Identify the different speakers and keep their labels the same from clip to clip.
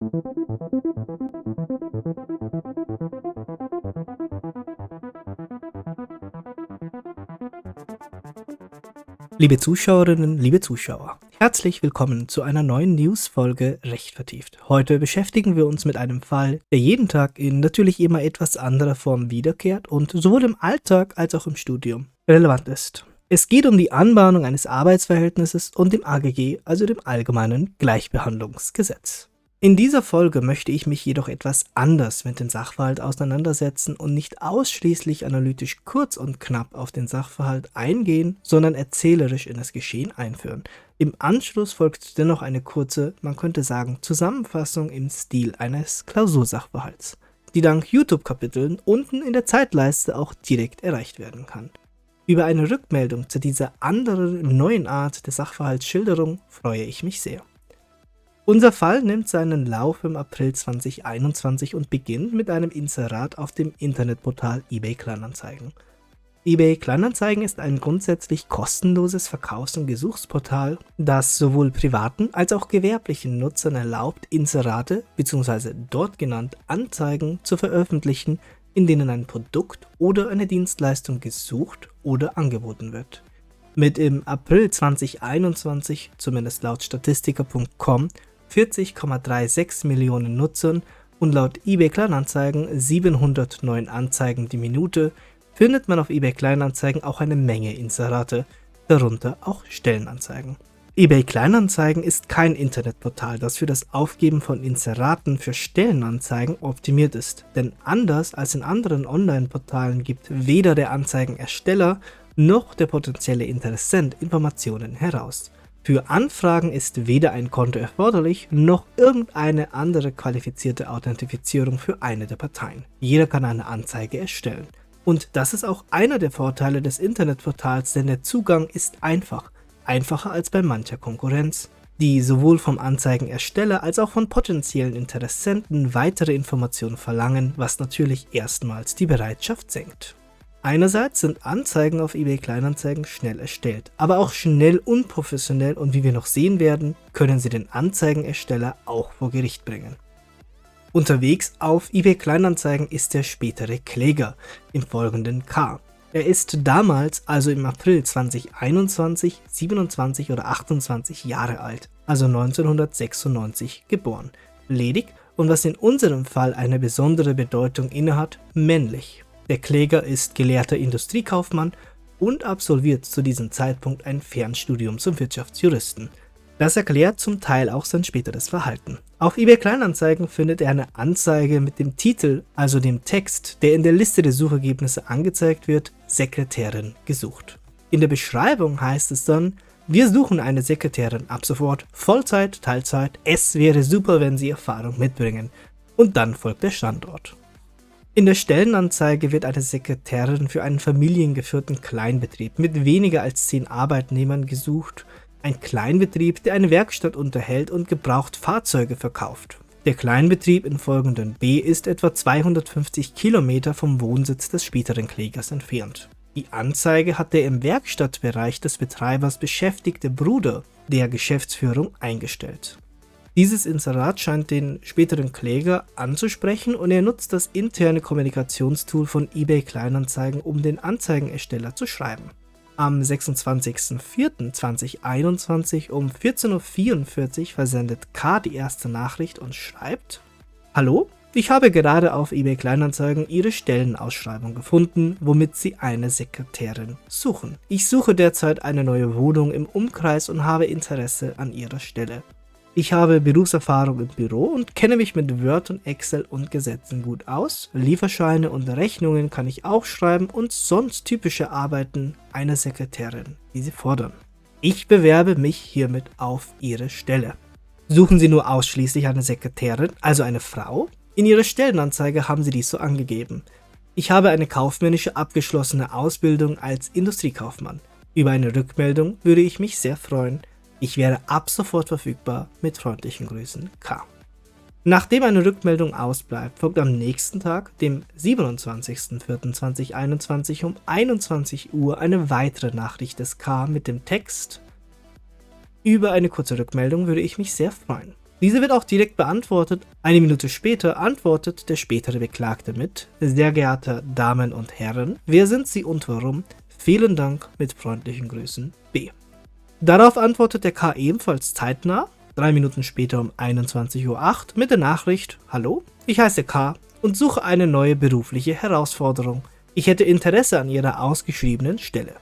Speaker 1: Liebe Zuschauerinnen, liebe Zuschauer, herzlich willkommen zu einer neuen News-Folge Recht vertieft. Heute beschäftigen wir uns mit einem Fall, der jeden Tag in natürlich immer etwas anderer Form wiederkehrt und sowohl im Alltag als auch im Studium relevant ist. Es geht um die Anbahnung eines Arbeitsverhältnisses und dem AGG, also dem Allgemeinen Gleichbehandlungsgesetz. In dieser Folge möchte ich mich jedoch etwas anders mit dem Sachverhalt auseinandersetzen und nicht ausschließlich analytisch kurz und knapp auf den Sachverhalt eingehen, sondern erzählerisch in das Geschehen einführen. Im Anschluss folgt dennoch eine kurze, man könnte sagen, Zusammenfassung im Stil eines Klausursachverhalts, die dank YouTube-Kapiteln unten in der Zeitleiste auch direkt erreicht werden kann. Über eine Rückmeldung zu dieser anderen neuen Art der Sachverhaltsschilderung freue ich mich sehr. Unser Fall nimmt seinen Lauf im April 2021 und beginnt mit einem Inserat auf dem Internetportal eBay Kleinanzeigen. eBay Kleinanzeigen ist ein grundsätzlich kostenloses Verkaufs- und Gesuchsportal, das sowohl privaten als auch gewerblichen Nutzern erlaubt, Inserate bzw. dort genannt Anzeigen zu veröffentlichen, in denen ein Produkt oder eine Dienstleistung gesucht oder angeboten wird. Mit im April 2021, zumindest laut Statistiker.com, 40,36 Millionen Nutzern und laut eBay Kleinanzeigen 709 Anzeigen die Minute findet man auf eBay Kleinanzeigen auch eine Menge Inserate, darunter auch Stellenanzeigen. eBay Kleinanzeigen ist kein Internetportal, das für das Aufgeben von Inseraten für Stellenanzeigen optimiert ist, denn anders als in anderen Online-Portalen gibt weder der Anzeigenersteller noch der potenzielle Interessent Informationen heraus. Für Anfragen ist weder ein Konto erforderlich, noch irgendeine andere qualifizierte Authentifizierung für eine der Parteien. Jeder kann eine Anzeige erstellen. Und das ist auch einer der Vorteile des Internetportals, denn der Zugang ist einfach. Einfacher als bei mancher Konkurrenz, die sowohl vom Anzeigenersteller als auch von potenziellen Interessenten weitere Informationen verlangen, was natürlich erstmals die Bereitschaft senkt. Einerseits sind Anzeigen auf eBay Kleinanzeigen schnell erstellt, aber auch schnell unprofessionell und wie wir noch sehen werden, können sie den Anzeigenersteller auch vor Gericht bringen. Unterwegs auf eBay Kleinanzeigen ist der spätere Kläger, im folgenden K. Er ist damals, also im April 2021, 27 oder 28 Jahre alt, also 1996 geboren, ledig und was in unserem Fall eine besondere Bedeutung innehat, männlich. Der Kläger ist gelehrter Industriekaufmann und absolviert zu diesem Zeitpunkt ein Fernstudium zum Wirtschaftsjuristen. Das erklärt zum Teil auch sein späteres Verhalten. Auf eBay Kleinanzeigen findet er eine Anzeige mit dem Titel, also dem Text, der in der Liste der Suchergebnisse angezeigt wird, Sekretärin gesucht. In der Beschreibung heißt es dann, wir suchen eine Sekretärin ab sofort, Vollzeit, Teilzeit, es wäre super, wenn Sie Erfahrung mitbringen. Und dann folgt der Standort. In der Stellenanzeige wird eine Sekretärin für einen familiengeführten Kleinbetrieb mit weniger als 10 Arbeitnehmern gesucht. Ein Kleinbetrieb, der eine Werkstatt unterhält und gebraucht Fahrzeuge verkauft. Der Kleinbetrieb in folgenden B ist etwa 250 Kilometer vom Wohnsitz des späteren Klägers entfernt. Die Anzeige hat der im Werkstattbereich des Betreibers beschäftigte Bruder der Geschäftsführung eingestellt. Dieses Inserat scheint den späteren Kläger anzusprechen und er nutzt das interne Kommunikationstool von eBay Kleinanzeigen, um den Anzeigenersteller zu schreiben. Am 26.04.2021 um 14:44 Uhr versendet K die erste Nachricht und schreibt: Hallo, ich habe gerade auf eBay Kleinanzeigen Ihre Stellenausschreibung gefunden, womit Sie eine Sekretärin suchen. Ich suche derzeit eine neue Wohnung im Umkreis und habe Interesse an Ihrer Stelle. Ich habe Berufserfahrung im Büro und kenne mich mit Word und Excel und Gesetzen gut aus. Lieferscheine und Rechnungen kann ich auch schreiben und sonst typische Arbeiten einer Sekretärin, die Sie fordern. Ich bewerbe mich hiermit auf Ihre Stelle. Suchen Sie nur ausschließlich eine Sekretärin, also eine Frau? In Ihrer Stellenanzeige haben Sie dies so angegeben. Ich habe eine kaufmännische abgeschlossene Ausbildung als Industriekaufmann. Über eine Rückmeldung würde ich mich sehr freuen. Ich wäre ab sofort verfügbar. Mit freundlichen Grüßen, K. Nachdem eine Rückmeldung ausbleibt, folgt am nächsten Tag, dem 27.04.2021 um 21 Uhr eine weitere Nachricht des K mit dem Text: Über eine kurze Rückmeldung würde ich mich sehr freuen. Diese wird auch direkt beantwortet. Eine Minute später antwortet der spätere Beklagte mit: Sehr geehrte Damen und Herren, wer sind Sie und warum? Vielen Dank, mit freundlichen Grüßen, B. Darauf antwortet der K ebenfalls zeitnah, 3 Minuten später um 21:08 Uhr mit der Nachricht: Hallo, ich heiße K und suche eine neue berufliche Herausforderung. Ich hätte Interesse an Ihrer ausgeschriebenen Stelle.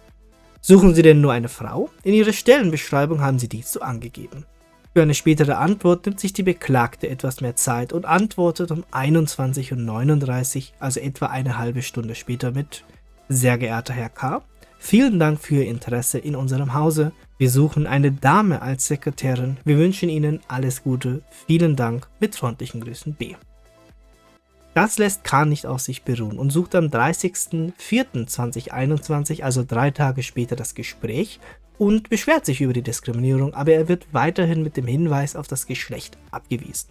Speaker 1: Suchen Sie denn nur eine Frau? In Ihrer Stellenbeschreibung haben Sie dies so angegeben. Für eine spätere Antwort nimmt sich die Beklagte etwas mehr Zeit und antwortet um 21:39 Uhr, also etwa eine halbe Stunde später mit: Sehr geehrter Herr K., vielen Dank für Ihr Interesse in unserem Hause. Wir suchen eine Dame als Sekretärin. Wir wünschen Ihnen alles Gute. Vielen Dank. Mit freundlichen Grüßen, B. Das lässt K nicht auf sich beruhen und sucht am 30.04.2021, also 3 Tage später, das Gespräch und beschwert sich über die Diskriminierung, aber er wird weiterhin mit dem Hinweis auf das Geschlecht abgewiesen.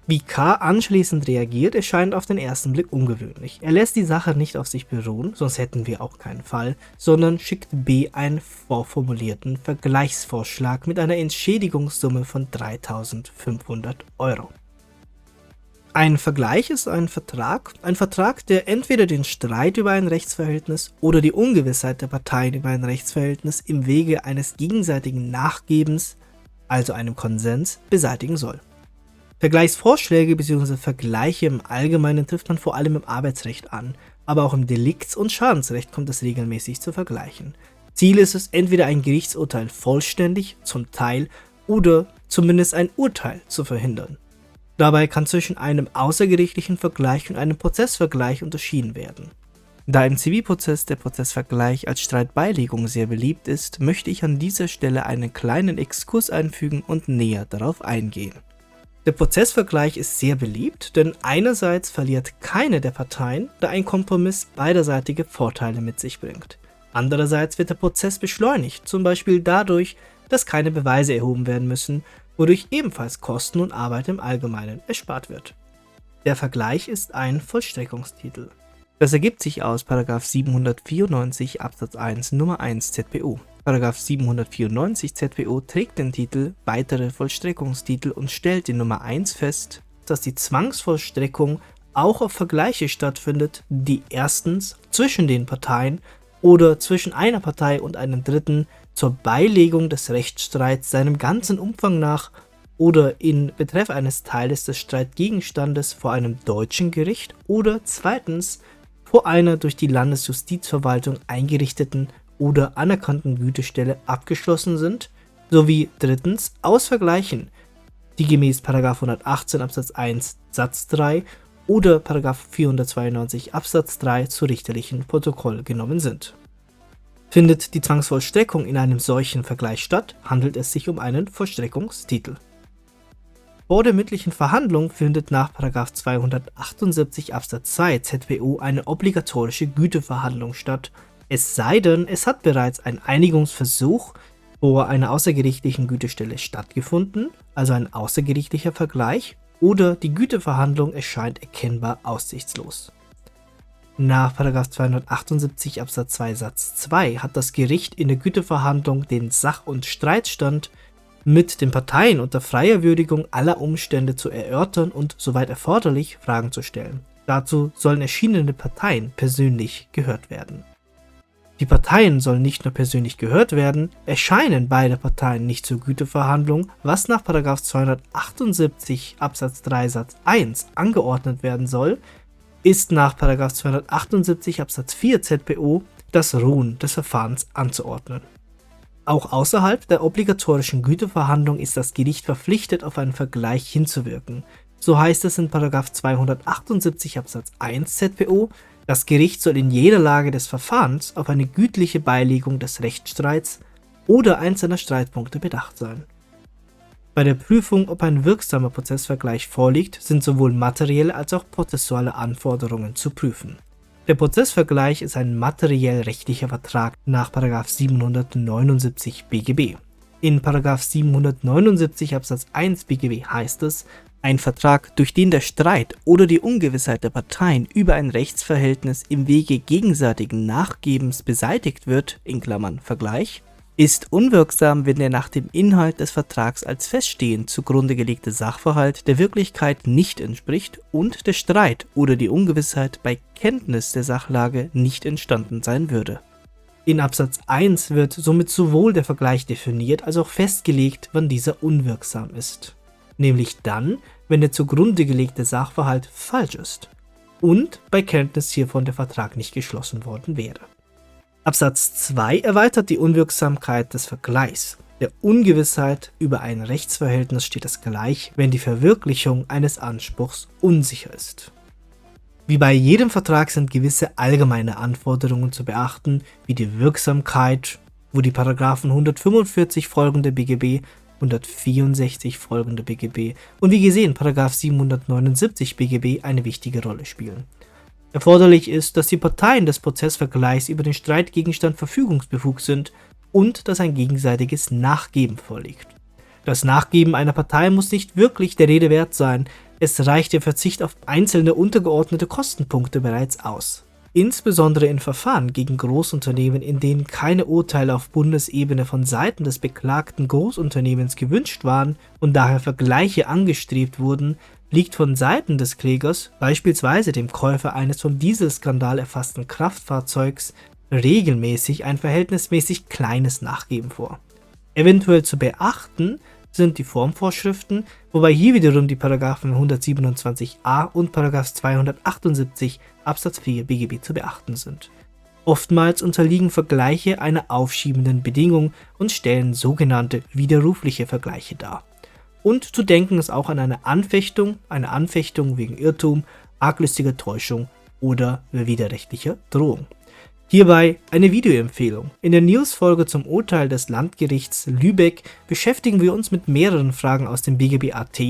Speaker 1: Wie K anschließend reagiert, erscheint auf den ersten Blick ungewöhnlich. Er lässt die Sache nicht auf sich beruhen, sonst hätten wir auch keinen Fall, sondern schickt B einen vorformulierten Vergleichsvorschlag mit einer Entschädigungssumme von 3.500 Euro. Ein Vergleich ist ein Vertrag, der entweder den Streit über ein Rechtsverhältnis oder die Ungewissheit der Parteien über ein Rechtsverhältnis im Wege eines gegenseitigen Nachgebens, also einem Konsens, beseitigen soll. Vergleichsvorschläge bzw. Vergleiche im Allgemeinen trifft man vor allem im Arbeitsrecht an, aber auch im Delikts- und Schadensrecht kommt es regelmäßig zu Vergleichen. Ziel ist es, entweder ein Gerichtsurteil vollständig, zum Teil oder zumindest ein Urteil zu verhindern. Dabei kann zwischen einem außergerichtlichen Vergleich und einem Prozessvergleich unterschieden werden. Da im Zivilprozess der Prozessvergleich als Streitbeilegung sehr beliebt ist, möchte ich an dieser Stelle einen kleinen Exkurs einfügen und näher darauf eingehen. Der Prozessvergleich ist sehr beliebt, denn einerseits verliert keine der Parteien, da ein Kompromiss beiderseitige Vorteile mit sich bringt. Andererseits wird der Prozess beschleunigt, zum Beispiel dadurch, dass keine Beweise erhoben werden müssen, wodurch ebenfalls Kosten und Arbeit im Allgemeinen erspart wird. Der Vergleich ist ein Vollstreckungstitel. Das ergibt sich aus § 794 Absatz 1 Nummer 1 ZPO. § 794 ZPO trägt den Titel Weitere Vollstreckungstitel und stellt in Nummer 1 fest, dass die Zwangsvollstreckung auch auf Vergleiche stattfindet, die erstens zwischen den Parteien oder zwischen einer Partei und einem Dritten zur Beilegung des Rechtsstreits seinem ganzen Umfang nach oder in Betreff eines Teiles des Streitgegenstandes vor einem deutschen Gericht oder zweitens vor einer durch die Landesjustizverwaltung eingerichteten oder anerkannten Gütestelle abgeschlossen sind, sowie drittens aus Vergleichen, die gemäß § 118 Absatz 1 Satz 3 oder § 492 Absatz 3 zu richterlichen Protokoll genommen sind. Findet die Zwangsvollstreckung in einem solchen Vergleich statt, handelt es sich um einen Vollstreckungstitel. Vor der mündlichen Verhandlung findet nach § 278 Absatz 2 ZPO eine obligatorische Güteverhandlung statt, es sei denn, es hat bereits ein Einigungsversuch vor einer außergerichtlichen Gütestelle stattgefunden, also ein außergerichtlicher Vergleich, oder die Güteverhandlung erscheint erkennbar aussichtslos. Nach § 278 Absatz 2 Satz 2 hat das Gericht in der Güteverhandlung den Sach- und Streitstand mit den Parteien unter freier Würdigung aller Umstände zu erörtern und, soweit erforderlich, Fragen zu stellen. Dazu sollen erschienene Parteien persönlich gehört werden. Die Parteien sollen nicht nur persönlich gehört werden, erscheinen beide Parteien nicht zur Güteverhandlung, was nach § 278 Absatz 3 Satz 1 angeordnet werden soll, ist nach § 278 Absatz 4 ZPO das Ruhen des Verfahrens anzuordnen. Auch außerhalb der obligatorischen Güteverhandlung ist das Gericht verpflichtet, auf einen Vergleich hinzuwirken. So heißt es in § 278 Absatz 1 ZPO, das Gericht soll in jeder Lage des Verfahrens auf eine gütliche Beilegung des Rechtsstreits oder einzelner Streitpunkte bedacht sein. Bei der Prüfung, ob ein wirksamer Prozessvergleich vorliegt, sind sowohl materielle als auch prozessuale Anforderungen zu prüfen. Der Prozessvergleich ist ein materiell-rechtlicher Vertrag nach § 779 BGB. In § 779 Absatz 1 BGB heißt es, ein Vertrag, durch den der Streit oder die Ungewissheit der Parteien über ein Rechtsverhältnis im Wege gegenseitigen Nachgebens beseitigt wird (Vergleich), ist unwirksam, wenn der nach dem Inhalt des Vertrags als feststehend zugrunde gelegte Sachverhalt der Wirklichkeit nicht entspricht und der Streit oder die Ungewissheit bei Kenntnis der Sachlage nicht entstanden sein würde. In Absatz 1 wird somit sowohl der Vergleich definiert als auch festgelegt, wann dieser unwirksam ist. Nämlich dann, wenn der zugrunde gelegte Sachverhalt falsch ist und bei Kenntnis hiervon der Vertrag nicht geschlossen worden wäre. Absatz 2 erweitert die Unwirksamkeit des Vergleichs. Der Ungewissheit über ein Rechtsverhältnis steht es gleich, wenn die Verwirklichung eines Anspruchs unsicher ist. Wie bei jedem Vertrag sind gewisse allgemeine Anforderungen zu beachten, wie die Wirksamkeit, wo die Paragraphen 145 folgende BGB, 164 folgende BGB und wie gesehen Paragraph 779 BGB eine wichtige Rolle spielen. Erforderlich ist, dass die Parteien des Prozessvergleichs über den Streitgegenstand verfügungsbefugt sind und dass ein gegenseitiges Nachgeben vorliegt. Das Nachgeben einer Partei muss nicht wirklich der Rede wert sein, es reicht der Verzicht auf einzelne untergeordnete Kostenpunkte bereits aus. Insbesondere in Verfahren gegen Großunternehmen, in denen keine Urteile auf Bundesebene von Seiten des beklagten Großunternehmens gewünscht waren und daher Vergleiche angestrebt wurden, liegt von Seiten des Klägers, beispielsweise dem Käufer eines vom Dieselskandal erfassten Kraftfahrzeugs, regelmäßig ein verhältnismäßig kleines Nachgeben vor. Eventuell zu beachten sind die Formvorschriften, wobei hier wiederum die Paragraphen 127a und Paragraph 278 Absatz 4 BGB zu beachten sind. Oftmals unterliegen Vergleiche einer aufschiebenden Bedingung und stellen sogenannte widerrufliche Vergleiche dar. Und zu denken ist auch an eine Anfechtung wegen Irrtum, arglistiger Täuschung oder widerrechtlicher Drohung. Hierbei eine Videoempfehlung. In der Newsfolge zum Urteil des Landgerichts Lübeck beschäftigen wir uns mit mehreren Fragen aus dem BGB AT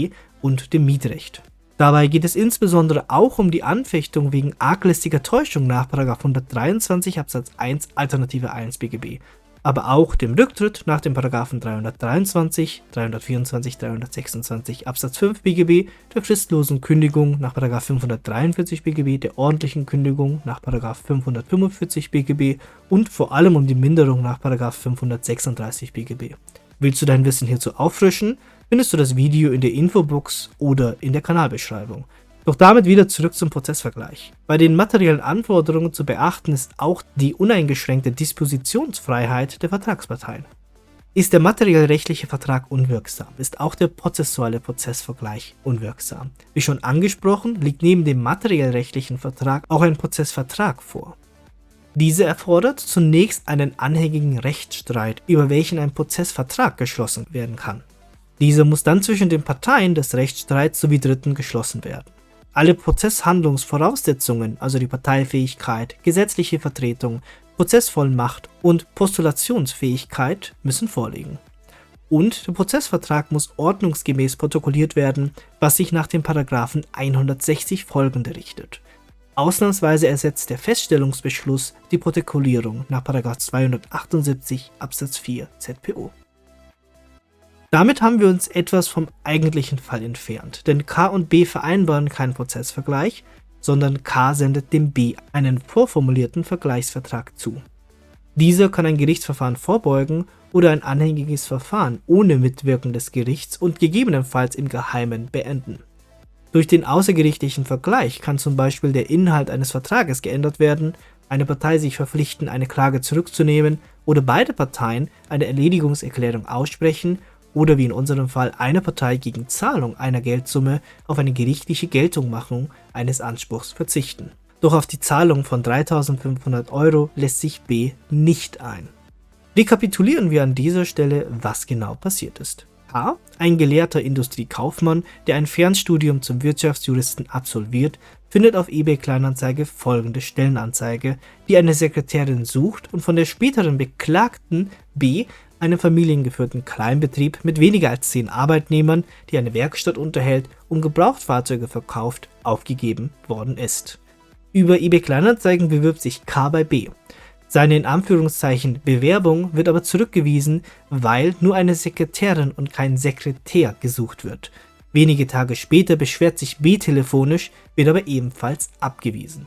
Speaker 1: und dem Mietrecht. Dabei geht es insbesondere auch um die Anfechtung wegen arglistiger Täuschung nach § 123 Absatz 1 Alternative 1 BGB, aber auch dem Rücktritt nach den Paragraphen 323, 324, 326 Absatz 5 BGB, der fristlosen Kündigung nach § 543 BGB, der ordentlichen Kündigung nach § 545 BGB und vor allem um die Minderung nach § 536 BGB. Willst du dein Wissen hierzu auffrischen, findest du das Video in der Infobox oder in der Kanalbeschreibung. Doch damit wieder zurück zum Prozessvergleich. Bei den materiellen Anforderungen zu beachten ist auch die uneingeschränkte Dispositionsfreiheit der Vertragsparteien. Ist der materiell-rechtliche Vertrag unwirksam, ist auch der prozessuale Prozessvergleich unwirksam. Wie schon angesprochen, liegt neben dem materiell-rechtlichen Vertrag auch ein Prozessvertrag vor. Diese erfordert zunächst einen anhängigen Rechtsstreit, über welchen ein Prozessvertrag geschlossen werden kann. Dieser muss dann zwischen den Parteien des Rechtsstreits sowie Dritten geschlossen werden. Alle Prozesshandlungsvoraussetzungen, also die Parteifähigkeit, gesetzliche Vertretung, Prozessvollmacht und Postulationsfähigkeit müssen vorliegen. Und der Prozessvertrag muss ordnungsgemäß protokolliert werden, was sich nach dem Paragraphen 160 folgende richtet. Ausnahmsweise ersetzt der Feststellungsbeschluss die Protokollierung nach § 278 Absatz 4 ZPO. Damit haben wir uns etwas vom eigentlichen Fall entfernt, denn K und B vereinbaren keinen Prozessvergleich, sondern K sendet dem B einen vorformulierten Vergleichsvertrag zu. Dieser kann ein Gerichtsverfahren vorbeugen oder ein anhängiges Verfahren ohne Mitwirken des Gerichts und gegebenenfalls im Geheimen beenden. Durch den außergerichtlichen Vergleich kann zum Beispiel der Inhalt eines Vertrages geändert werden, eine Partei sich verpflichten, eine Klage zurückzunehmen oder beide Parteien eine Erledigungserklärung aussprechen oder wie in unserem Fall eine Partei gegen Zahlung einer Geldsumme auf eine gerichtliche Geltungmachung eines Anspruchs verzichten. Doch auf die Zahlung von 3.500 € lässt sich B nicht ein. Rekapitulieren wir an dieser Stelle, was genau passiert ist. K., ein gelehrter Industriekaufmann, der ein Fernstudium zum Wirtschaftsjuristen absolviert, findet auf eBay Kleinanzeige folgende Stellenanzeige, die eine Sekretärin sucht und von der späteren Beklagten B., einem familiengeführten Kleinbetrieb mit weniger als 10 Arbeitnehmern, die eine Werkstatt unterhält und Gebrauchtfahrzeuge verkauft, aufgegeben worden ist. Über eBay Kleinanzeigen bewirbt sich K bei B. Seine in Anführungszeichen Bewerbung wird aber zurückgewiesen, weil nur eine Sekretärin und kein Sekretär gesucht wird. Wenige Tage später beschwert sich B telefonisch, wird aber ebenfalls abgewiesen.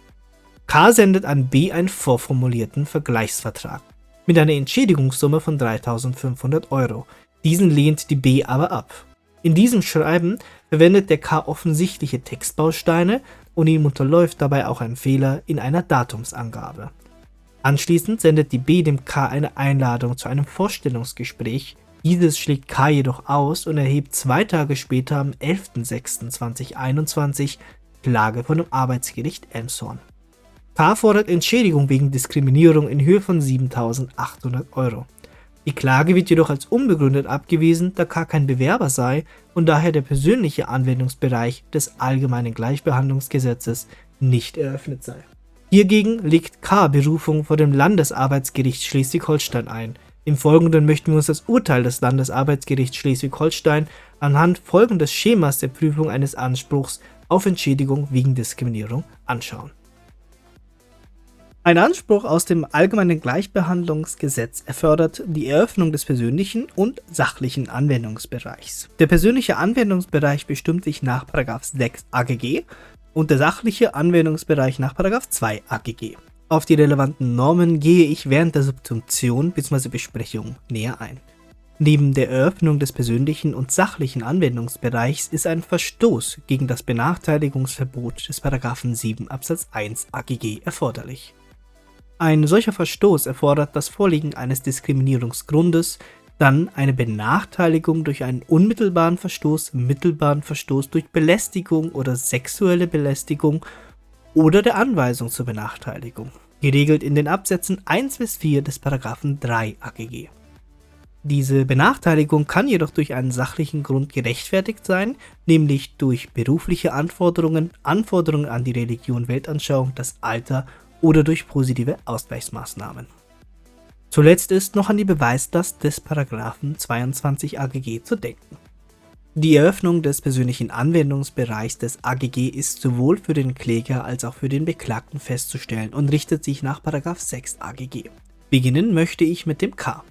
Speaker 1: K sendet an B einen vorformulierten Vergleichsvertrag. mit einer Entschädigungssumme von 3.500 Euro. Diesen lehnt die B aber ab. In diesem Schreiben verwendet der K offensichtliche Textbausteine und ihm unterläuft dabei auch ein Fehler in einer Datumsangabe. Anschließend sendet die B dem K eine Einladung zu einem Vorstellungsgespräch. Dieses schlägt K jedoch aus und erhebt 2 Tage später am 11.06.2021 Klage vor dem Arbeitsgericht Elmshorn. K fordert Entschädigung wegen Diskriminierung in Höhe von 7.800 Euro. Die Klage wird jedoch als unbegründet abgewiesen, da K kein Bewerber sei und daher der persönliche Anwendungsbereich des Allgemeinen Gleichbehandlungsgesetzes nicht eröffnet sei. Hiergegen legt K Berufung vor dem Landesarbeitsgericht Schleswig-Holstein ein. Im Folgenden möchten wir uns das Urteil des Landesarbeitsgerichts Schleswig-Holstein anhand folgendes Schemas der Prüfung eines Anspruchs auf Entschädigung wegen Diskriminierung anschauen. Ein Anspruch aus dem Allgemeinen Gleichbehandlungsgesetz erfordert die Eröffnung des persönlichen und sachlichen Anwendungsbereichs. Der persönliche Anwendungsbereich bestimmt sich nach § 6 AGG und der sachliche Anwendungsbereich nach § 2 AGG. Auf die relevanten Normen gehe ich während der Subsumption bzw. Besprechung näher ein. Neben der Eröffnung des persönlichen und sachlichen Anwendungsbereichs ist ein Verstoß gegen das Benachteiligungsverbot des § 7 Absatz 1 AGG erforderlich. Ein solcher Verstoß erfordert das Vorliegen eines Diskriminierungsgrundes, dann eine Benachteiligung durch einen unmittelbaren Verstoß, mittelbaren Verstoß durch Belästigung oder sexuelle Belästigung oder der Anweisung zur Benachteiligung, geregelt in den Absätzen 1 bis 4 des § 3 AGG. Diese Benachteiligung kann jedoch durch einen sachlichen Grund gerechtfertigt sein, nämlich durch berufliche Anforderungen, Anforderungen an die Religion, Weltanschauung, das Alter oder durch positive Ausgleichsmaßnahmen. Zuletzt ist noch an die Beweislast des § 22 AGG zu denken. Die Eröffnung des persönlichen Anwendungsbereichs des AGG ist sowohl für den Kläger als auch für den Beklagten festzustellen und richtet sich nach § 6 AGG. Beginnen möchte ich mit dem K.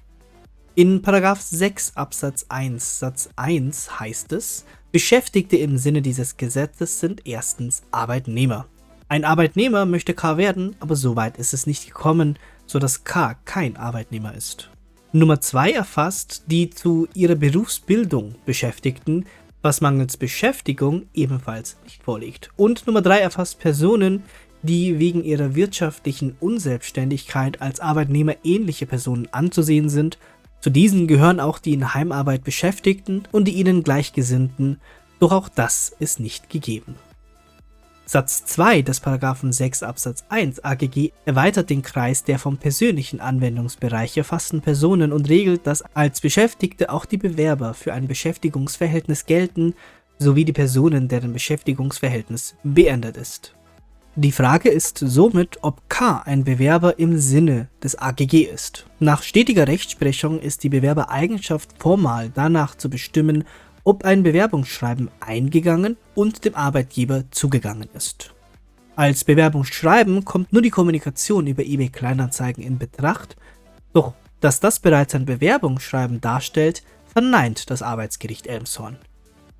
Speaker 1: In § 6 Absatz 1 Satz 1 heißt es, Beschäftigte im Sinne dieses Gesetzes sind erstens Arbeitnehmer. Ein Arbeitnehmer möchte K werden, aber so weit ist es nicht gekommen, sodass K kein Arbeitnehmer ist. Nummer 2 erfasst die zu ihrer Berufsbildung Beschäftigten, was mangels Beschäftigung ebenfalls nicht vorliegt. Und Nummer 3 erfasst Personen, die wegen ihrer wirtschaftlichen Unselbstständigkeit als Arbeitnehmer ähnliche Personen anzusehen sind. Zu diesen gehören auch die in Heimarbeit Beschäftigten und die ihnen Gleichgesinnten, doch auch das ist nicht gegeben. Satz 2 des § 6 Absatz 1 AGG erweitert den Kreis der vom persönlichen Anwendungsbereich erfassten Personen und regelt, dass als Beschäftigte auch die Bewerber für ein Beschäftigungsverhältnis gelten, sowie die Personen, deren Beschäftigungsverhältnis beendet ist. Die Frage ist somit, ob K ein Bewerber im Sinne des AGG ist. Nach stetiger Rechtsprechung ist die Bewerbereigenschaft formal danach zu bestimmen, ob ein Bewerbungsschreiben eingegangen und dem Arbeitgeber zugegangen ist. Als Bewerbungsschreiben kommt nur die Kommunikation über eBay Kleinanzeigen in Betracht, doch dass das bereits ein Bewerbungsschreiben darstellt, verneint das Arbeitsgericht Elmshorn.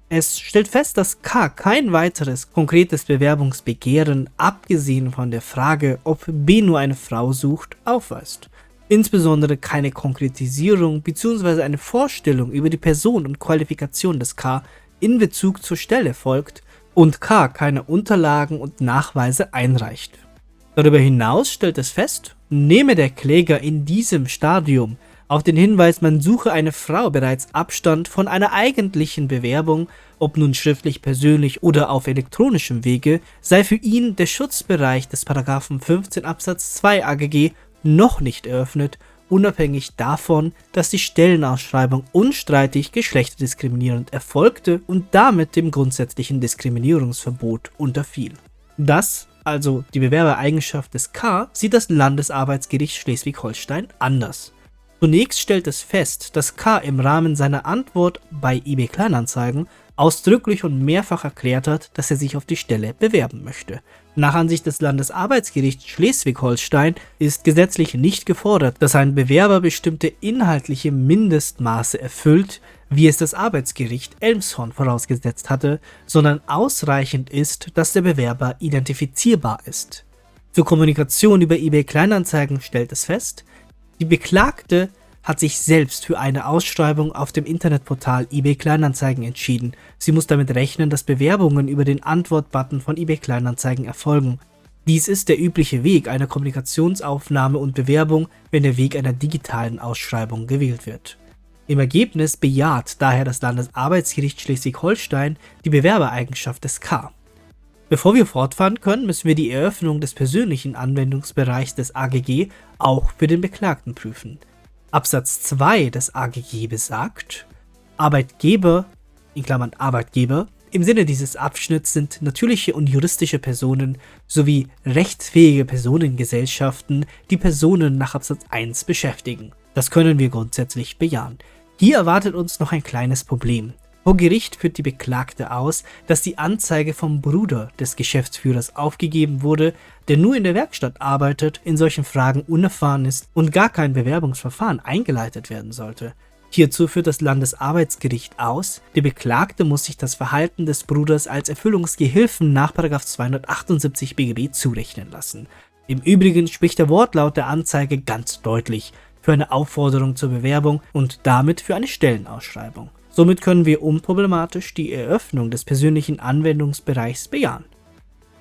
Speaker 1: Es stellt fest, dass K kein weiteres konkretes Bewerbungsbegehren, abgesehen von der Frage, ob B nur eine Frau sucht, aufweist. Insbesondere keine Konkretisierung bzw. eine Vorstellung über die Person und Qualifikation des K in Bezug zur Stelle folgt und K keine Unterlagen und Nachweise einreicht. Darüber hinaus stellt es fest, nehme der Kläger in diesem Stadium auf den Hinweis, man suche eine Frau, bereits Abstand von einer eigentlichen Bewerbung, ob nun schriftlich, persönlich oder auf elektronischem Wege, sei für ihn der Schutzbereich des § 15 Absatz 2 AGG noch nicht eröffnet, unabhängig davon, dass die Stellenausschreibung unstreitig geschlechterdiskriminierend erfolgte und damit dem grundsätzlichen Diskriminierungsverbot unterfiel. Das, also die Bewerbereigenschaft des K, sieht das Landesarbeitsgericht Schleswig-Holstein anders. Zunächst stellt es fest, dass K im Rahmen seiner Antwort bei eBay Kleinanzeigen ausdrücklich und mehrfach erklärt hat, dass er sich auf die Stelle bewerben möchte. Nach Ansicht des Landesarbeitsgerichts Schleswig-Holstein ist gesetzlich nicht gefordert, dass ein Bewerber bestimmte inhaltliche Mindestmaße erfüllt, wie es das Arbeitsgericht Elmshorn vorausgesetzt hatte, sondern ausreichend ist, dass der Bewerber identifizierbar ist. Zur Kommunikation über eBay Kleinanzeigen stellt es fest, die Die Beklagte hat sich selbst für eine Ausschreibung auf dem Internetportal eBay Kleinanzeigen entschieden. Sie muss damit rechnen, dass Bewerbungen über den Antwort-Button von eBay Kleinanzeigen erfolgen. Dies ist der übliche Weg einer Kommunikationsaufnahme und Bewerbung, wenn der Weg einer digitalen Ausschreibung gewählt wird. Im Ergebnis bejaht daher das Landesarbeitsgericht Schleswig-Holstein die Bewerbereigenschaft des K. Bevor wir fortfahren können, müssen wir die Eröffnung des persönlichen Anwendungsbereichs des AGG auch für den Beklagten prüfen. Absatz 2 des AGG besagt, Arbeitgeber (Arbeitgeber) im Sinne dieses Abschnitts sind natürliche und juristische Personen sowie rechtsfähige Personengesellschaften, die Personen nach Absatz 1 beschäftigen. Das können wir grundsätzlich bejahen. Hier erwartet uns noch ein kleines Problem. Vor Gericht führt die Beklagte aus, dass die Anzeige vom Bruder des Geschäftsführers aufgegeben wurde, der nur in der Werkstatt arbeitet, in solchen Fragen unerfahren ist und gar kein Bewerbungsverfahren eingeleitet werden sollte. Hierzu führt das Landesarbeitsgericht aus, die Beklagte muss sich das Verhalten des Bruders als Erfüllungsgehilfen nach § 278 BGB zurechnen lassen. Im Übrigen spricht der Wortlaut der Anzeige ganz deutlich für eine Aufforderung zur Bewerbung und damit für eine Stellenausschreibung. Somit können wir unproblematisch die Eröffnung des persönlichen Anwendungsbereichs bejahen.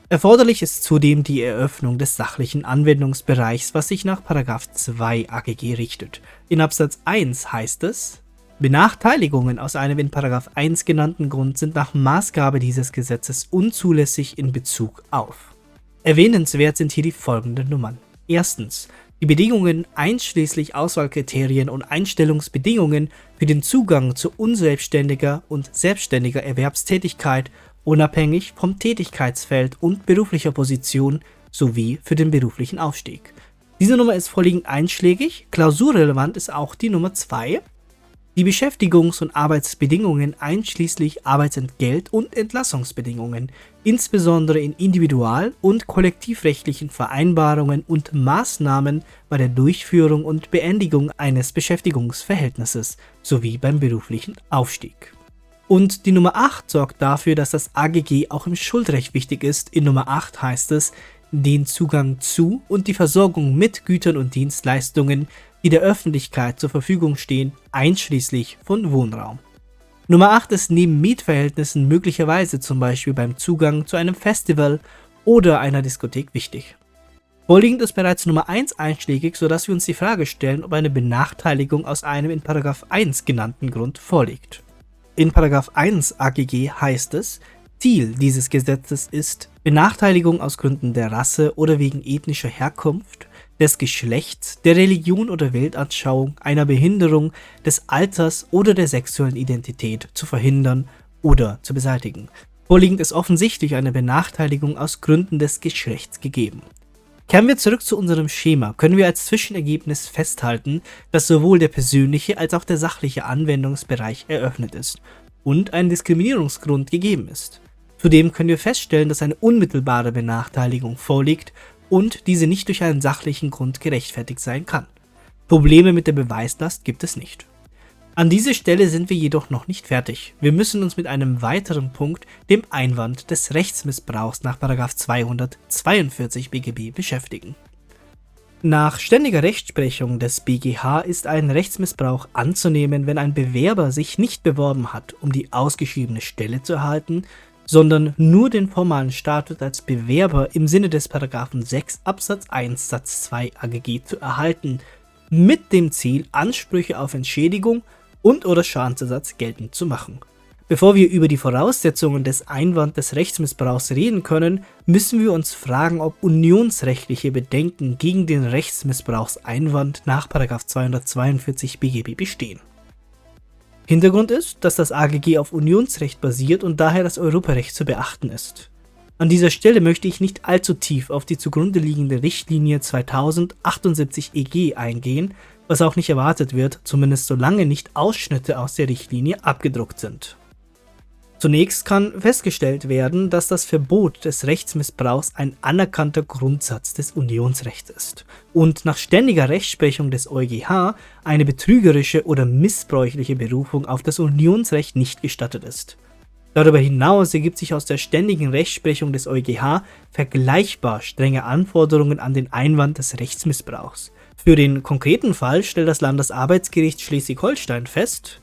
Speaker 1: Erforderlich ist zudem die Eröffnung des sachlichen Anwendungsbereichs, was sich nach § 2 AGG richtet. In Absatz 1 heißt es, Benachteiligungen aus einem in § 1 genannten Grund sind nach Maßgabe dieses Gesetzes unzulässig in Bezug auf. Erwähnenswert sind hier die folgenden Nummern. Erstens, die Bedingungen einschließlich Auswahlkriterien und Einstellungsbedingungen für den Zugang zu unselbstständiger und selbstständiger Erwerbstätigkeit unabhängig vom Tätigkeitsfeld und beruflicher Position sowie für den beruflichen Aufstieg. Diese Nummer ist vorliegend einschlägig, klausurrelevant ist auch die Nummer 2. Die Beschäftigungs- und Arbeitsbedingungen einschließlich Arbeitsentgelt- und Entlassungsbedingungen, insbesondere in individual- und kollektivrechtlichen Vereinbarungen und Maßnahmen bei der Durchführung und Beendigung eines Beschäftigungsverhältnisses sowie beim beruflichen Aufstieg. Und die Nummer 8 sorgt dafür, dass das AGG auch im Schuldrecht wichtig ist. In Nummer 8 heißt es, den Zugang zu und die Versorgung mit Gütern und Dienstleistungen, die der Öffentlichkeit zur Verfügung stehen, einschließlich von Wohnraum. Nummer 8 ist neben Mietverhältnissen möglicherweise zum Beispiel beim Zugang zu einem Festival oder einer Diskothek wichtig. Vorliegend ist bereits Nummer 1 einschlägig, sodass wir uns die Frage stellen, ob eine Benachteiligung aus einem in § 1 genannten Grund vorliegt. In § 1 AGG heißt es, Ziel dieses Gesetzes ist, Benachteiligung aus Gründen der Rasse oder wegen ethnischer Herkunft, des Geschlechts, der Religion oder Weltanschauung, einer Behinderung, des Alters oder der sexuellen Identität zu verhindern oder zu beseitigen. Vorliegend ist offensichtlich eine Benachteiligung aus Gründen des Geschlechts gegeben. Kehren wir zurück zu unserem Schema, können wir als Zwischenergebnis festhalten, dass sowohl der persönliche als auch der sachliche Anwendungsbereich eröffnet ist und ein Diskriminierungsgrund gegeben ist. Zudem können wir feststellen, dass eine unmittelbare Benachteiligung vorliegt und diese nicht durch einen sachlichen Grund gerechtfertigt sein kann. Probleme mit der Beweislast gibt es nicht. An dieser Stelle sind wir jedoch noch nicht fertig. Wir müssen uns mit einem weiteren Punkt, dem Einwand des Rechtsmissbrauchs nach § 242 BGB beschäftigen. Nach ständiger Rechtsprechung des BGH ist ein Rechtsmissbrauch anzunehmen, wenn ein Bewerber sich nicht beworben hat, um die ausgeschriebene Stelle zu erhalten, sondern nur den formalen Status als Bewerber im Sinne des § 6 Absatz 1 Satz 2 AGG zu erhalten, mit dem Ziel, Ansprüche auf Entschädigung und/oder Schadensersatz geltend zu machen. Bevor wir über die Voraussetzungen des Einwands des Rechtsmissbrauchs reden können, müssen wir uns fragen, ob unionsrechtliche Bedenken gegen den Rechtsmissbrauchseinwand nach § 242 BGB bestehen. Hintergrund ist, dass das AGG auf Unionsrecht basiert und daher das Europarecht zu beachten ist. An dieser Stelle möchte ich nicht allzu tief auf die zugrunde liegende Richtlinie 2078 EG eingehen, was auch nicht erwartet wird, zumindest solange nicht Ausschnitte aus der Richtlinie abgedruckt sind. Zunächst kann festgestellt werden, dass das Verbot des Rechtsmissbrauchs ein anerkannter Grundsatz des Unionsrechts ist und nach ständiger Rechtsprechung des EuGH eine betrügerische oder missbräuchliche Berufung auf das Unionsrecht nicht gestattet ist. Darüber hinaus ergibt sich aus der ständigen Rechtsprechung des EuGH vergleichbar strenge Anforderungen an den Einwand des Rechtsmissbrauchs. Für den konkreten Fall stellt das Landesarbeitsgericht Schleswig-Holstein fest,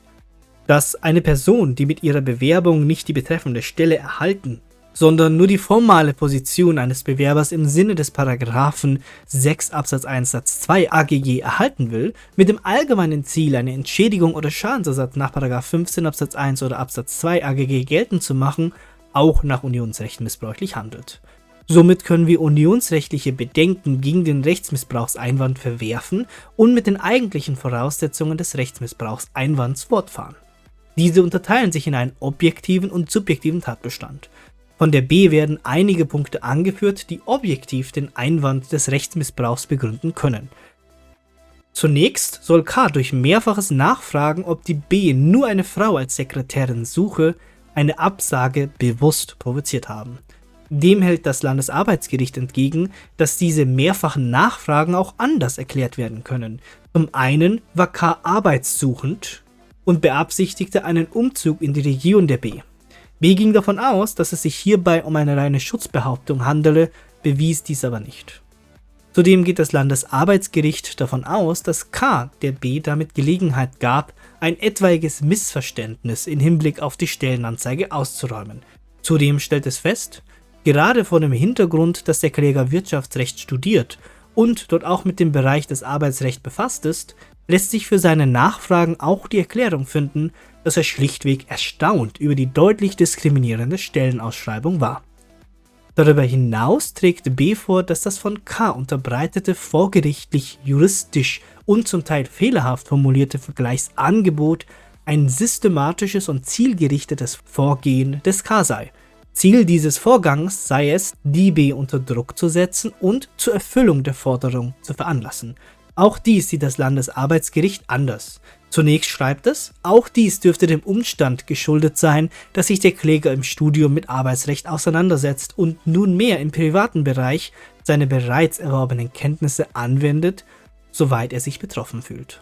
Speaker 1: dass eine Person, die mit ihrer Bewerbung nicht die betreffende Stelle erhalten, sondern nur die formale Position eines Bewerbers im Sinne des Paragraphen 6 Absatz 1 Satz 2 AGG erhalten will, mit dem allgemeinen Ziel, eine Entschädigung oder Schadensersatz nach Paragraph 15 Absatz 1 oder Absatz 2 AGG geltend zu machen, auch nach Unionsrecht missbräuchlich handelt. Somit können wir unionsrechtliche Bedenken gegen den Rechtsmissbrauchseinwand verwerfen und mit den eigentlichen Voraussetzungen des Rechtsmissbrauchseinwands fortfahren. Diese unterteilen sich in einen objektiven und subjektiven Tatbestand. Von der B werden einige Punkte angeführt, die objektiv den Einwand des Rechtsmissbrauchs begründen können. Zunächst soll K durch mehrfaches Nachfragen, ob die B nur eine Frau als Sekretärin suche, eine Absage bewusst provoziert haben. Dem hält das Landesarbeitsgericht entgegen, dass diese mehrfachen Nachfragen auch anders erklärt werden können. Zum einen war K arbeitssuchend und beabsichtigte einen Umzug in die Region der B. B ging davon aus, dass es sich hierbei um eine reine Schutzbehauptung handele, bewies dies aber nicht. Zudem geht das Landesarbeitsgericht davon aus, dass K der B damit Gelegenheit gab, ein etwaiges Missverständnis im Hinblick auf die Stellenanzeige auszuräumen. Zudem stellt es fest, gerade vor dem Hintergrund, dass der Kläger Wirtschaftsrecht studiert und dort auch mit dem Bereich des Arbeitsrechts befasst ist, lässt sich für seine Nachfragen auch die Erklärung finden, dass er schlichtweg erstaunt über die deutlich diskriminierende Stellenausschreibung war. Darüber hinaus trägt B vor, dass das von K unterbreitete vorgerichtlich, juristisch und zum Teil fehlerhaft formulierte Vergleichsangebot ein systematisches und zielgerichtetes Vorgehen des K sei. Ziel dieses Vorgangs sei es, die B unter Druck zu setzen und zur Erfüllung der Forderung zu veranlassen. Auch dies sieht das Landesarbeitsgericht anders. Zunächst schreibt es, auch dies dürfte dem Umstand geschuldet sein, dass sich der Kläger im Studium mit Arbeitsrecht auseinandersetzt und nunmehr im privaten Bereich seine bereits erworbenen Kenntnisse anwendet, soweit er sich betroffen fühlt.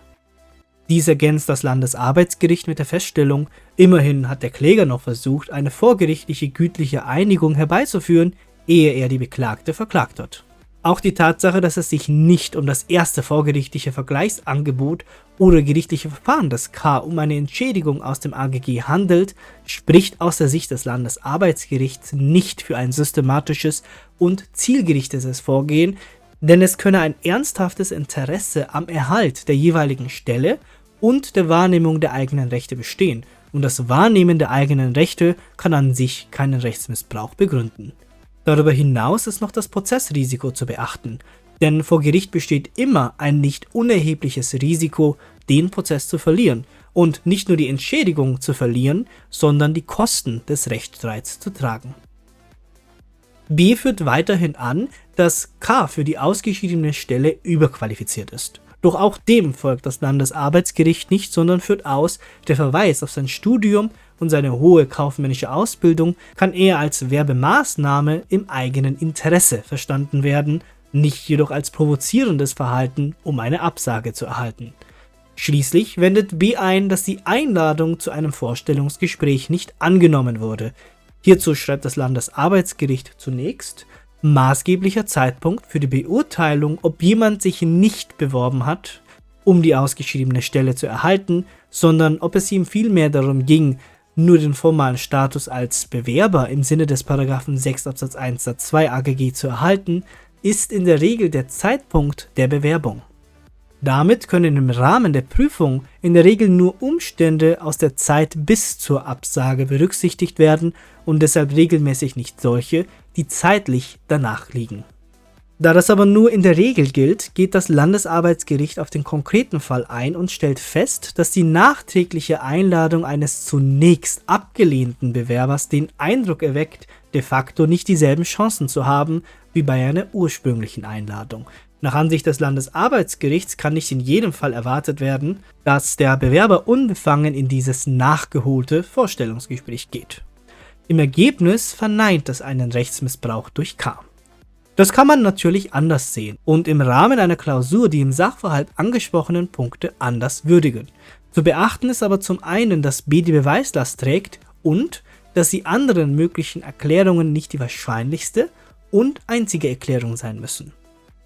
Speaker 1: Dies ergänzt das Landesarbeitsgericht mit der Feststellung, immerhin hat der Kläger noch versucht, eine vorgerichtliche gütliche Einigung herbeizuführen, ehe er die Beklagte verklagt hat. Auch die Tatsache, dass es sich nicht um das erste vorgerichtliche Vergleichsangebot oder gerichtliche Verfahren des K um eine Entschädigung aus dem AGG handelt, spricht aus der Sicht des Landesarbeitsgerichts nicht für ein systematisches und zielgerichtetes Vorgehen, denn es könne ein ernsthaftes Interesse am Erhalt der jeweiligen Stelle und der Wahrnehmung der eigenen Rechte bestehen, und das Wahrnehmen der eigenen Rechte kann an sich keinen Rechtsmissbrauch begründen. Darüber hinaus ist noch das Prozessrisiko zu beachten, denn vor Gericht besteht immer ein nicht unerhebliches Risiko, den Prozess zu verlieren und nicht nur die Entschädigung zu verlieren, sondern die Kosten des Rechtsstreits zu tragen. B führt weiterhin an, dass K für die ausgeschiedene Stelle überqualifiziert ist. Doch auch dem folgt das Landesarbeitsgericht nicht, sondern führt aus, der Verweis auf sein Studium und seine hohe kaufmännische Ausbildung kann eher als Werbemaßnahme im eigenen Interesse verstanden werden, nicht jedoch als provozierendes Verhalten, um eine Absage zu erhalten. Schließlich wendet B ein, dass die Einladung zu einem Vorstellungsgespräch nicht angenommen wurde. Hierzu schreibt das Landesarbeitsgericht zunächst: Maßgeblicher Zeitpunkt für die Beurteilung, ob jemand sich nicht beworben hat, um die ausgeschriebene Stelle zu erhalten, sondern ob es ihm vielmehr darum ging, nur den formalen Status als Bewerber im Sinne des § 6 Absatz 1 Satz 2 AGG zu erhalten, ist in der Regel der Zeitpunkt der Bewerbung. Damit können im Rahmen der Prüfung in der Regel nur Umstände aus der Zeit bis zur Absage berücksichtigt werden und deshalb regelmäßig nicht solche, die zeitlich danach liegen. Da das aber nur in der Regel gilt, geht das Landesarbeitsgericht auf den konkreten Fall ein und stellt fest, dass die nachträgliche Einladung eines zunächst abgelehnten Bewerbers den Eindruck erweckt, de facto nicht dieselben Chancen zu haben wie bei einer ursprünglichen Einladung. Nach Ansicht des Landesarbeitsgerichts kann nicht in jedem Fall erwartet werden, dass der Bewerber unbefangen in dieses nachgeholte Vorstellungsgespräch geht. Im Ergebnis verneint das einen Rechtsmissbrauch durch K. Das kann man natürlich anders sehen und im Rahmen einer Klausur die im Sachverhalt angesprochenen Punkte anders würdigen. Zu beachten ist aber zum einen, dass B die Beweislast trägt und dass die anderen möglichen Erklärungen nicht die wahrscheinlichste und einzige Erklärung sein müssen.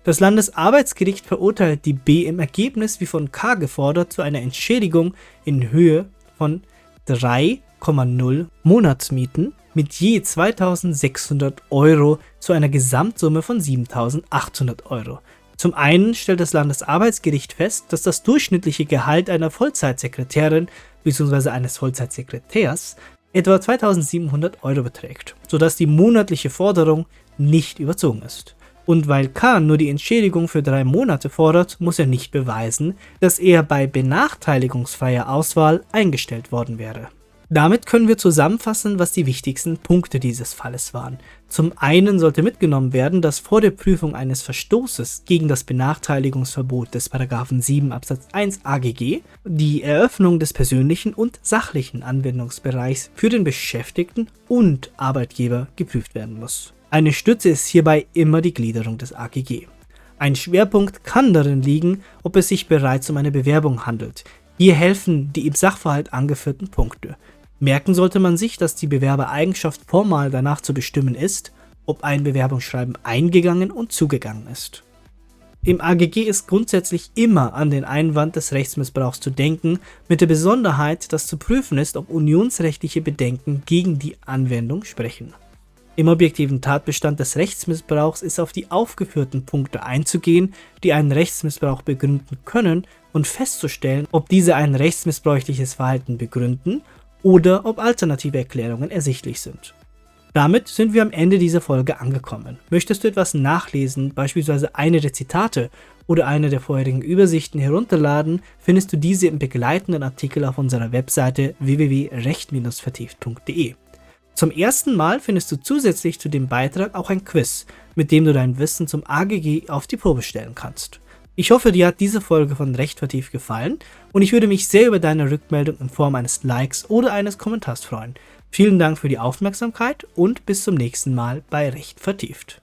Speaker 1: Das Landesarbeitsgericht verurteilt die B im Ergebnis wie von K gefordert zu einer Entschädigung in Höhe von 3,0 Monatsmieten mit je 2.600 € zu einer Gesamtsumme von 7.800 €. Zum einen stellt das Landesarbeitsgericht fest, dass das durchschnittliche Gehalt einer Vollzeitsekretärin bzw. eines Vollzeitsekretärs etwa 2.700 € beträgt, sodass die monatliche Forderung nicht überzogen ist. Und weil K nur die Entschädigung für 3 Monate fordert, muss er nicht beweisen, dass er bei benachteiligungsfreier Auswahl eingestellt worden wäre. Damit können wir zusammenfassen, was die wichtigsten Punkte dieses Falles waren. Zum einen sollte mitgenommen werden, dass vor der Prüfung eines Verstoßes gegen das Benachteiligungsverbot des § 7 Absatz 1 AGG die Eröffnung des persönlichen und sachlichen Anwendungsbereichs für den Beschäftigten und Arbeitgeber geprüft werden muss. Eine Stütze ist hierbei immer die Gliederung des AGG. Ein Schwerpunkt kann darin liegen, ob es sich bereits um eine Bewerbung handelt. Hier helfen die im Sachverhalt angeführten Punkte. Merken sollte man sich, dass die Bewerbereigenschaft formal danach zu bestimmen ist, ob ein Bewerbungsschreiben eingegangen und zugegangen ist. Im AGG ist grundsätzlich immer an den Einwand des Rechtsmissbrauchs zu denken, mit der Besonderheit, dass zu prüfen ist, ob unionsrechtliche Bedenken gegen die Anwendung sprechen. Im objektiven Tatbestand des Rechtsmissbrauchs ist auf die aufgeführten Punkte einzugehen, die einen Rechtsmissbrauch begründen können und festzustellen, ob diese ein rechtsmissbräuchliches Verhalten begründen oder ob alternative Erklärungen ersichtlich sind. Damit sind wir am Ende dieser Folge angekommen. Möchtest du etwas nachlesen, beispielsweise eine der Zitate oder eine der vorherigen Übersichten herunterladen, findest du diese im begleitenden Artikel auf unserer Webseite www.recht-vertieft.de. Zum ersten Mal findest du zusätzlich zu dem Beitrag auch ein Quiz, mit dem du dein Wissen zum AGG auf die Probe stellen kannst. Ich hoffe, dir hat diese Folge von Recht vertieft gefallen und ich würde mich sehr über deine Rückmeldung in Form eines Likes oder eines Kommentars freuen. Vielen Dank für die Aufmerksamkeit und bis zum nächsten Mal bei Recht vertieft.